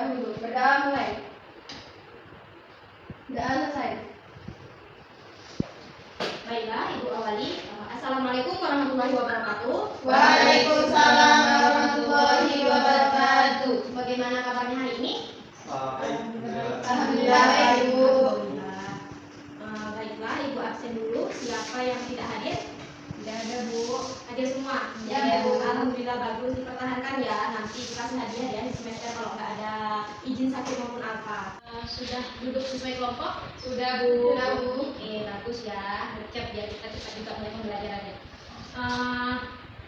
dahulu. Berdoa mulai. Doa selesai. Baiklah, Ibu awali. Assalamualaikum warahmatullahi wabarakatuh. Waalaikumsalam warahmatullahi wabarakatuh. Bagaimana kabarnya hari ini? Alhamdulillah, Ibu. Baiklah, Ibu absen dulu. Siapa yang tidak hadir? Tidak ada, Bu. Hadir semua? Ya, Bu. Alhamdulillah, bagus. Dipertahankan ya. Nanti dikasih hadiah ya di semester kalau nggak ada izin sakit maupun apa. Sudah duduk sesuai kelompok? Sudah, Bu. Sudah, Bu. Oke, bagus ya. Bercap biar kita cepat juga mulai pembelajarannya.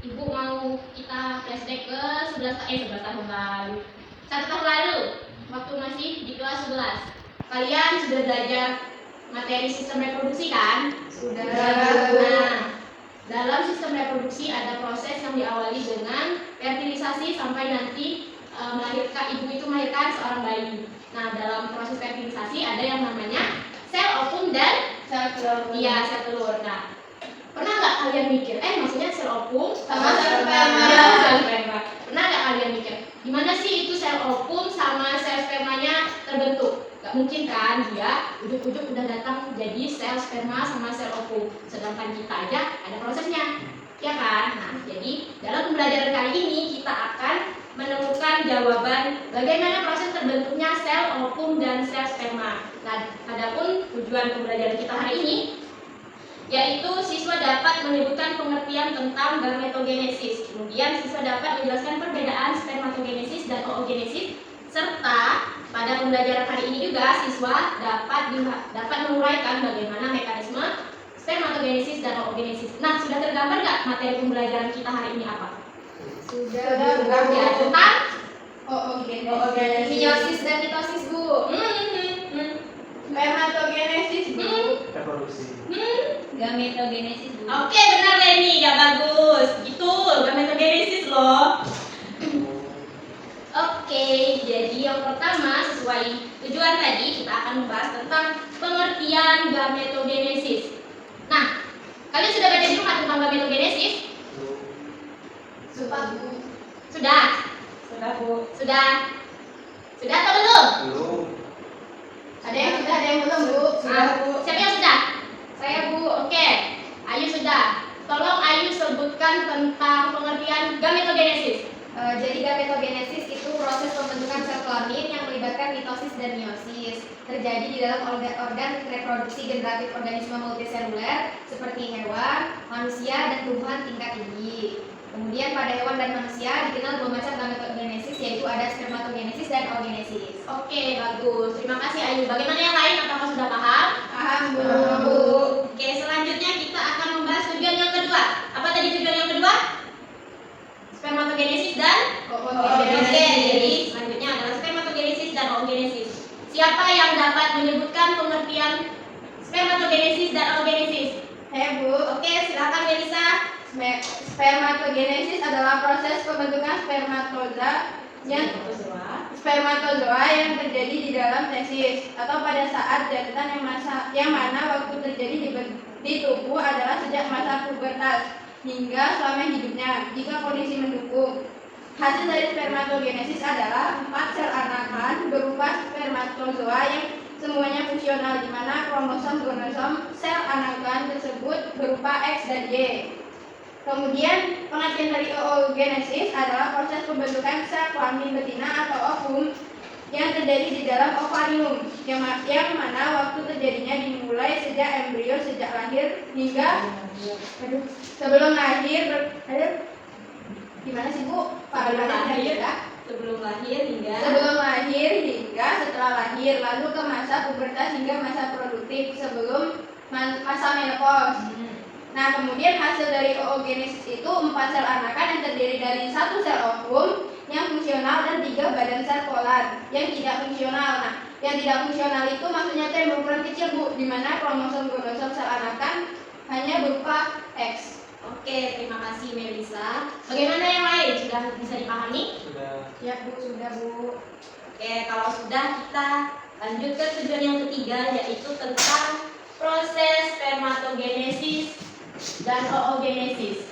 Ibu mau kita flashback ke 11 tahun lalu. 1 tahun lalu, waktu masih di kelas 11. Kalian sudah belajar materi sistem reproduksi kan? Sudah. Nah, dalam sistem reproduksi ada proses yang diawali dengan fertilisasi sampai nanti ibu itu melahirkan seorang bayi. Nah, dalam proses fertilisasi ada yang namanya sel ovum dan Sel telur. iya, sel telur. Nah, pernah nggak kalian mikir, maksudnya sel ovum Sama sel sperma. Iya, sel sperma. Pernah nggak kalian mikir, gimana sih itu sel ovum sama sel spermanya terbentuk? Gak mungkin kan dia ujuk-ujuk udah datang jadi sel sperma sama sel ovum, sedangkan kita aja ada prosesnya, ya kan? Nah, jadi dalam pembelajaran kali ini kita akan menemukan jawaban bagaimana proses terbentuknya sel ovum dan sel sperma. Nah, adapun tujuan pembelajaran kita hari ini yaitu siswa dapat menyebutkan pengertian tentang gametogenesis. Kemudian siswa dapat menjelaskan perbedaan spermatogenesis dan oogenesis, serta pada pembelajaran hari ini juga siswa dapat menguraikan bagaimana mekanisme spermatogenesis dan oogenesis. Nah, sudah tergambar nggak materi pembelajaran kita hari ini apa? Sudah. Ya, tentang Oogenesis. meiosis dan mitosis, Bu. Spermatogenesis, Bu. Reproduksi. Gametogenesis, Bu. Oke, benar Leni, ya bagus. Gitu, gametogenesis loh. Oke, jadi yang pertama sesuai tujuan tadi kita akan membahas tentang pengertian gametogenesis. Nah, kalian sudah baca di rumah tentang gametogenesis? Sudah, Bu. Sudah? Sudah, Bu. Sudah? Sudah atau belum? Belum. Ada yang sudah, ada yang belum, Bu. Ah, siapa yang sudah? Saya, Bu. Oke, Ayu sudah. Tolong Ayu sebutkan tentang pengertian gametogenesis. Jadi gametogenesis itu proses pembentukan sel kelamin yang melibatkan mitosis dan meiosis. Terjadi di dalam organ reproduksi generatif organisme multiseluler seperti hewan, manusia, dan tumbuhan tingkat tinggi. Kemudian pada hewan dan manusia dikenal dua macam gametogenesis, yaitu ada spermatogenesis dan oogenesis. Oke, bagus. Terima kasih Ayu. Bagaimana yang lain? Apakah sudah paham? Paham, Bu. Oke, selanjutnya kita akan membahas tujuan yang kedua. Apa tadi tujuan yang kedua? Spermatogenesis dan Oogenesis. Oke, jadi selanjutnya adalah spermatogenesis dan oogenesis. Siapa yang dapat menyebutkan pengertian spermatogenesis dan oogenesis? Saya, Bu. Oke, silakan Melisa. Spermatogenesis adalah proses pembentukan spermatozoa yang terjadi di dalam tesis atau pada saat jantan yang mana waktu terjadi di tubuh adalah sejak masa pubertas hingga selama hidupnya jika kondisi mendukung. Hasil dari spermatogenesis adalah 4 sel anakan berupa spermatozoa yang semuanya fungsional, di mana kromosom sel anakan tersebut berupa X dan Y. Kemudian pengertian dari oogenesis adalah proses pembentukan sel kelamin betina atau ovum yang terjadi di dalam ovarium, yang mana waktu terjadinya dimulai sejak embrio sejak lahir hingga sebelum lahir. Gimana sih, Bu? Sebelum lahir, ya? sebelum lahir hingga Setelah lahir, lalu ke masa pubertas hingga masa produktif sebelum masa menopause. Nah, kemudian hasil dari oogenesis itu 4 sel anakan yang terdiri dari 1 sel ovum yang fungsional dan 3 badan sel polar yang tidak fungsional. Nah, yang tidak fungsional itu maksudnya yang berukuran kecil, Bu, di mana kromosom sel anakan hanya berupa X. Oke, terima kasih Melisa. Bagaimana yang lain? Sudah bisa dipahami? Sudah. Ya, Bu, sudah, Bu. Oke, kalau sudah kita lanjut ke tujuan yang ketiga, yaitu tentang proses spermatogenesis dan oogenesis.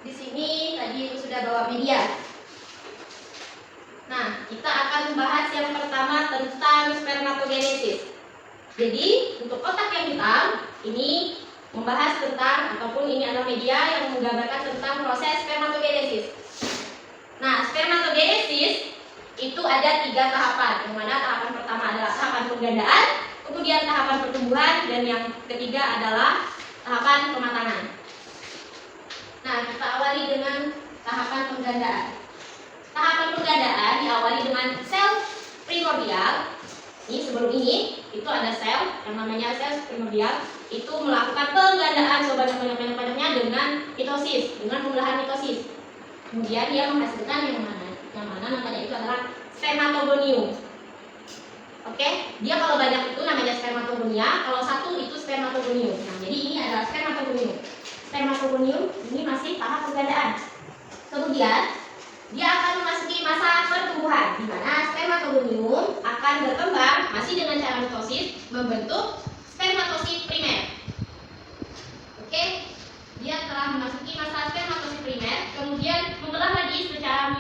di sini tadi Ibu sudah bawa media. Nah, kita akan membahas yang pertama tentang spermatogenesis. Jadi, untuk kotak yang hitam ini membahas tentang ataupun ini adalah media yang menggambarkan tentang proses spermatogenesis. Nah, spermatogenesis itu ada 3 tahapan, yang mana tahapan pertama adalah tahapan penggandaan, kemudian tahapan pertumbuhan, dan yang ketiga adalah tahapan pematangan. Nah, kita awali dengan tahapan penggandaan. Tahapan penggandaan diawali dengan sel primordial. Ini sebelum ini itu ada sel yang namanya sel primordial, itu melakukan penggandaan sebanyak-banyaknya dengan mitosis, dengan pembelahan mitosis. Kemudian dia menghasilkan yang mana namanya itu adalah spermatogonium. Oke, dia kalau banyak itu namanya spermatogonia, kalau satu itu spermatogonium. Nah, jadi ini adalah spermatogonium. Spermatogonium ini masih tahap penggandaan. Kemudian dia akan memasuki masa pertumbuhan, di mana spermatogonium akan berkembang masih dengan cara mitosis membentuk spermatosit primer. Oke, dia telah memasuki masa spermatosit primer, kemudian membelah lagi secara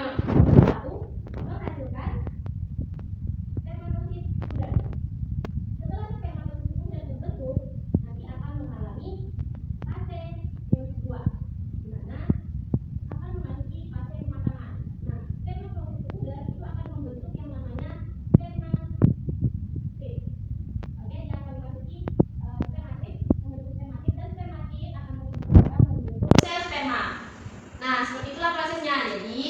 satu menghasilkan spermatosit sekunder. Setelah spermatosit sekunder terbentuk, nanti akan mengalami fase yang kedua, di mana akan memasuki fase pematangan. Nah, spermatosit sekunder itu akan membentuk yang namanya spermatid. Oke, dia akan memasuki spermatid, membentuk spermatid, dan spermatid akan membentuk sel sperma. Nah, seperti itulah prosesnya. Jadi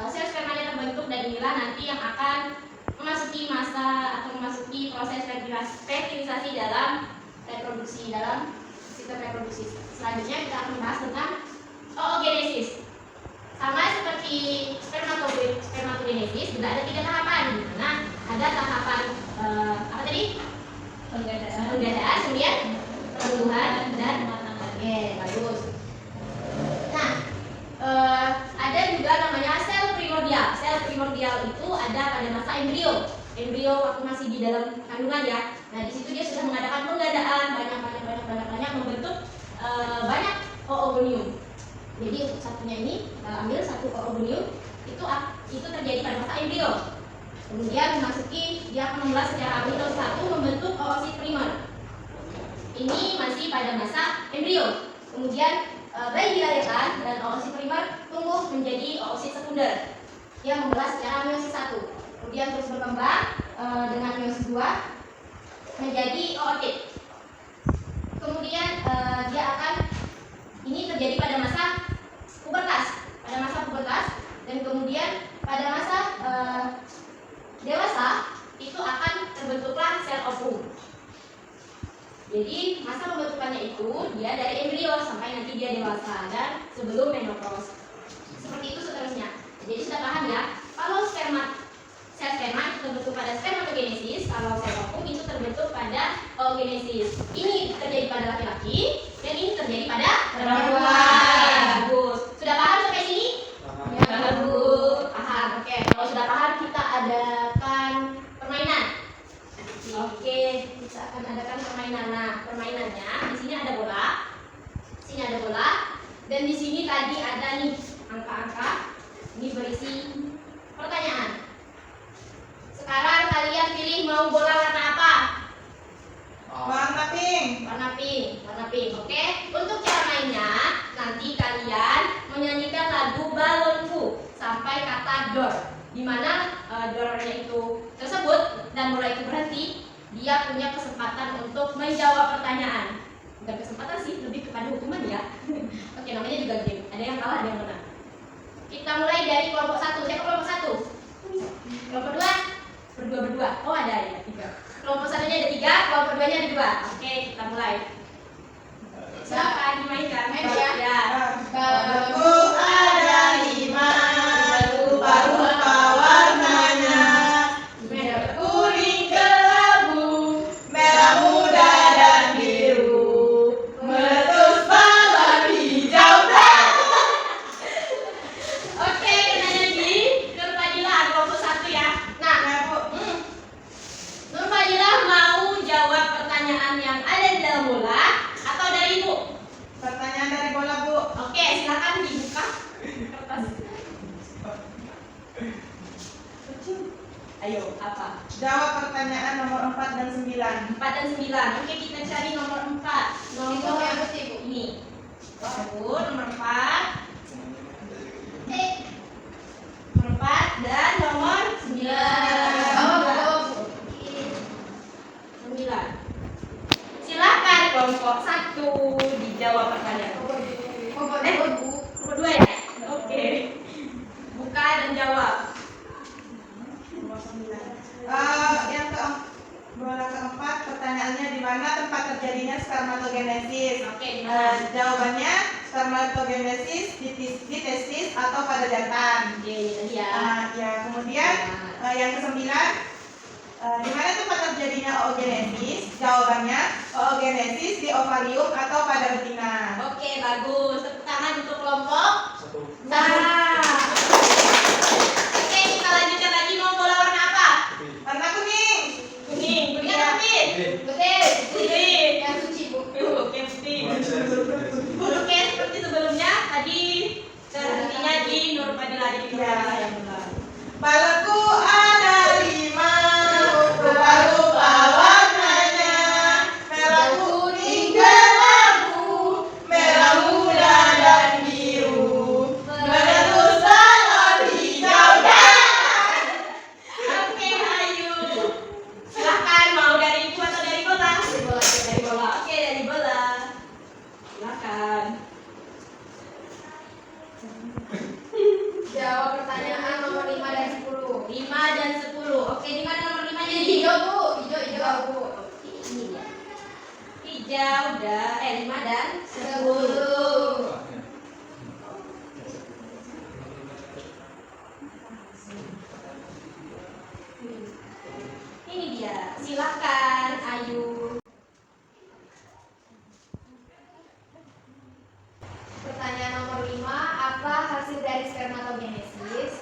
sel spermanya terbentuk dan inilah nanti yang akan memasuki masa atau memasuki proses fertilisasi dalam reproduksi, dalam sistem reproduksi. Selanjutnya kita akan membahas tentang oogenesis. Sama seperti spermatogenesis juga ada 3 tahapan, di mana ada tahapan apa tadi? Penggandaan, kemudian pertumbuhan dan pematangan. Oke, bagus. Nah, ada juga namanya sel primordial. Sel primordial itu ada pada masa embrio. Embrio waktu masih di dalam kandungan ya. Nah, di situ dia sudah mengadakan penggandaan banyak membentuk banyak oogonium. Jadi untuk satunya ini ambil satu oogonium itu terjadi pada masa embrio. Kemudian memasuki dia akan membelah secara mitosis satu membentuk oosit primer. Ini masih pada masa embrio. Kemudian bayi dilahirkan dan oosit primer tumbuh menjadi oosit sekunder. Dia membelah secara meiosis 1. Kemudian terus berkembang dengan meiosis 2 menjadi ootit. Kemudian dia akan ini terjadi pada masa pubertas, dan kemudian pada masa dewasa itu akan terbentuklah sel ovum. Jadi masa pembentukannya itu dia dari embrio sampai nanti dia dewasa dan sebelum menopause. Seperti itu seterusnya. Jadi sudah paham ya, kalau sel sperma itu terbentuk pada spermatogenesis, kalau sel ovum itu terbentuk pada oogenesis. Ini terjadi pada laki-laki dan ini terjadi pada perempuan. Bagus. Sudah paham sampai sini? Ya. Bagus. Paham. Oke. Kalau sudah paham kita adakan permainan. Oke, kita akan adakan permainan. Nah, permainannya di sini ada bola. Sini ada bola dan di sini tadi ada nih angka-angka. Ini berisi pertanyaan. Sekarang kalian pilih mau bola warna apa? Warna pink. Warna pink. Oke. Untuk cara mainnya, nanti kalian menyanyikan lagu Balonku sampai kata door. Di mana doornya itu tersebut dan bola itu berhenti, dia punya kesempatan untuk menjawab pertanyaan. Bukan kesempatan sih, lebih kepada hukuman ya. Oke, namanya juga game. Ada yang kalah, ada yang menang. Kita mulai dari kelompok 1. Siapa kelompok 1? Kelompok 2? Berdua. Oh, ada ya, 3. Kelompok 1-nya ada 3, kelompok 2-nya ada 2. Oke, kita mulai. Silakan dimainkan. Main ya. Ya. Balonku ada 5, rupa-rupa warnanya. Merah, kuning, kelabu, merah muda dan biru, meletus balon hijau. Oke, kita nyanyi Nur Fadilah kelompok 1 ya. Nah, Nur Fadilah mau jawab pertanyaan yang ada di dalam bola atau dari Ibu? Pertanyaan dari bola, Bu. Oke, Ayo, Apa? jawab pertanyaan nomor 4 dan 9. 4 dan 9. Oke, kita cari nomor 4. Itu Nomor yang pasti, Bu. ini. Nomor 4. Nomor 4 dan nomor 9. Jawab, Bu. 9. Silakan kelompok 1 dijawab pertanyaan. Bu. Nomor 2 ya? Oke. Buka dan jawab. Bola keempat, pertanyaannya di mana tempat terjadinya spermatogenesis? Oke, di mana? Jawabannya spermatogenesis di testis atau pada jantan. Oke, ini tadi ya. Ya, kemudian yang kesembilan, di mana tempat terjadinya oogenesis? Jawabannya oogenesis di ovarium atau pada betina. Oke, bagus. Tepuk tangan untuk kelompok. Nah, Oke, kita lanjutkan lagi. Mau bola warna apa? Warna kuning. Kuning. Kuning atau putih? betul. Putih. Yang suci, Bu. Oke, putih. Oke, seperti sebelumnya tadi terhentinya di Nur Fadila. Jadi kita yang benar. Balonku ada 5, rupa-rupa warnanya, merah kuning kelabu, merah muda dan biru, menentu salon hijau dan Oke, ayo. Silakan mau dari ibu atau dari bola? Dari bola. Oke, dari bola. Silakan. Jawab pertanyaan nomor 5 dan 10. 5 dan 10. Oke, di mana nomor 5-nya nih? Hijau, Bu. Hijau, Bu. Oke, ini dia. Hijau udah 5 dan 10. 10. Ini dia. Silakan, Ayu. Pertanyaan nomor 5, apa hasil dari spermatogenesis?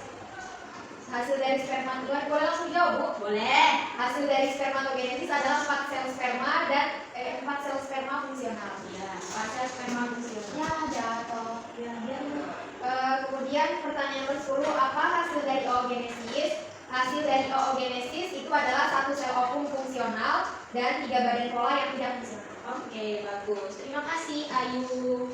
Hasil dari sperma, boleh langsung jawab, Bu? Boleh. Hasil dari spermatogenesis adalah 4 sel sperma dan 4 sel sperma fungsional. Ya, pasal sperma fungsional. Ya, jatuh. Kemudian pertanyaan nomor 10, apa hasil dari oogenesis? Hasil dari oogenesis itu adalah 1 sel ovum fungsional dan 3 badan pola yang tidak fungsional. Oke, bagus. Terima kasih, Ayu.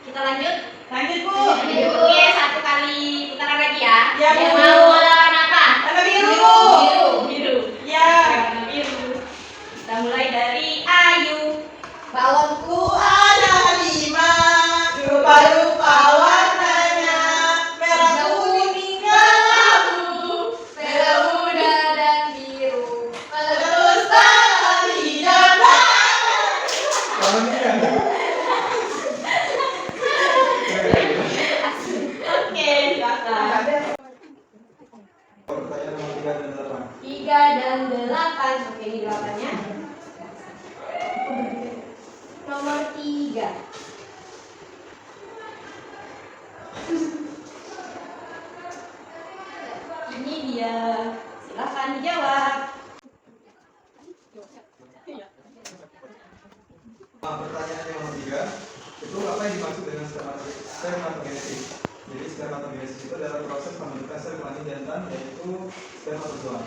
Kita lanjut. lanjut, Bu. Oke, 1 kali putaran lagi ya. Ya, Bu. Yang mau bola warna apa? Warna biru. Biru. Biru. Ya. Warna biru. Kita mulai dari Ayu. Balonku ada 5, rupa-rupa warnanya, merah kuning kelabu, Merah muda dan biru. terus salon hijau dan Oke, silakan. Pertanyaan nomor 3 dan 8. 3 dan 8. Oke, ini 8-nya. Nomor 3. Ini dia. Silakan dijawab. Pertanyaan yang nomor 3, itu apa yang dimaksud dengan spermatogenesis? Jadi spermatogenesis itu adalah proses pembentukan sel kelamin jantan, yaitu spermatozoa.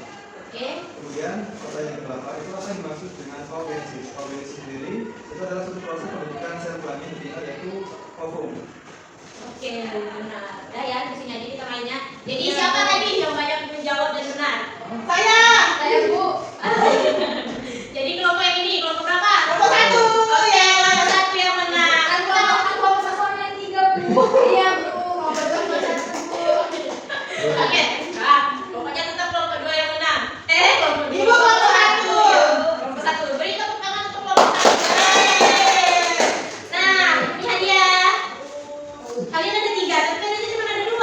Oke. Kemudian pertanyaan yang ke-8, itu apa yang dimaksud dengan oogenesis? Oogenesis sendiri itu adalah suatu proses pembentukan sel kelamin betina, yaitu ovum. Oke, benar. Udah ya, di sini aja kita mainnya. Jadi siapa tadi yang banyak menjawab dan benar? saya. Saya, Bu. Jadi kelompok yang ini, kelompok berapa? Kelompok 1. Oke, kelompok 1 yang menang. Kan kelompok satu yang 3, Bu. Iya, Bu. Mau berdoa satu, Bu. Oke, nah, pokoknya tetap kelompok 2 yang menang. Kelompok 2. Ibu kelompok 1. Kelompok 1. Beri tepuk tangan untuk kelompok 1. Nah, ini hadiah. Kalian ada 3, tapi tadi cuma ada 2.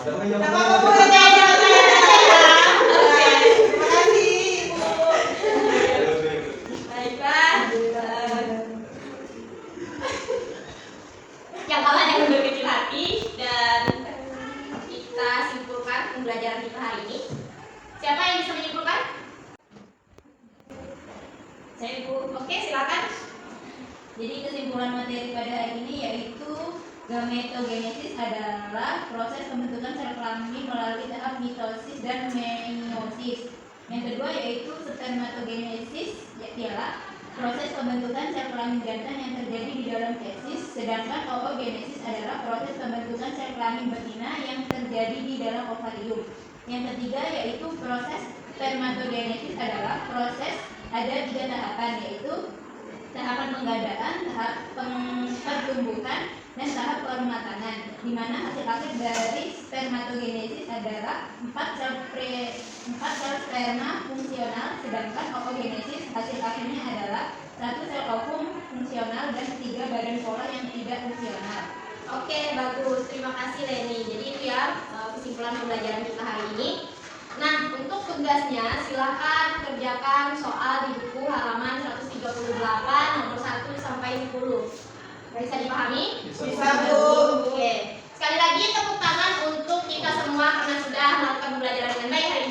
Ada yang Tidak jawab? apa-apa, Bu. Oke, jangan tanya-tanya ya. Oke. Terima kasih, Ibu. Baiklah. Yang kalah jangan berkecil hati dan kita simpulkan pembelajaran kita hari ini. Siapa yang bisa menyimpulkan? Saya, Bu. Oke, silakan. Jadi kesimpulan materi pada hari ini yaitu gametogenesis adalah proses pembentukan sel kelamin melalui tahap mitosis dan meiosis. Yang kedua yaitu spermatogenesis, ialah proses pembentukan sel kelamin jantan yang terjadi di dalam fesis, sedangkan oogenesis adalah proses pembentukan sel kelamin betina yang terjadi di dalam ovarium. Yang ketiga yaitu proses spermatogenesis adalah proses ada 3 tahapan, yaitu tahapan penggadaan, tahap pertumbuhan, dan tahap permatanan, di mana hasil akhir dari spermatogenesis adalah 4 sel sperma fungsional, sedangkan oogenesis hasil akhirnya adalah 1 sel ovum fungsional dan 3 badan pola yang tidak fungsional. Oke, bagus. Terima kasih Leni. Jadi itu ya kesimpulan pembelajaran kita hari ini. Nah, untuk tugasnya silakan kerjakan soal di buku halaman 138 nomor 1 sampai 10. Bisa dipahami? Bisa, Bu. Oke. Sekali lagi tepuk tangan untuk kita semua karena sudah melakukan pembelajaran dengan baik hari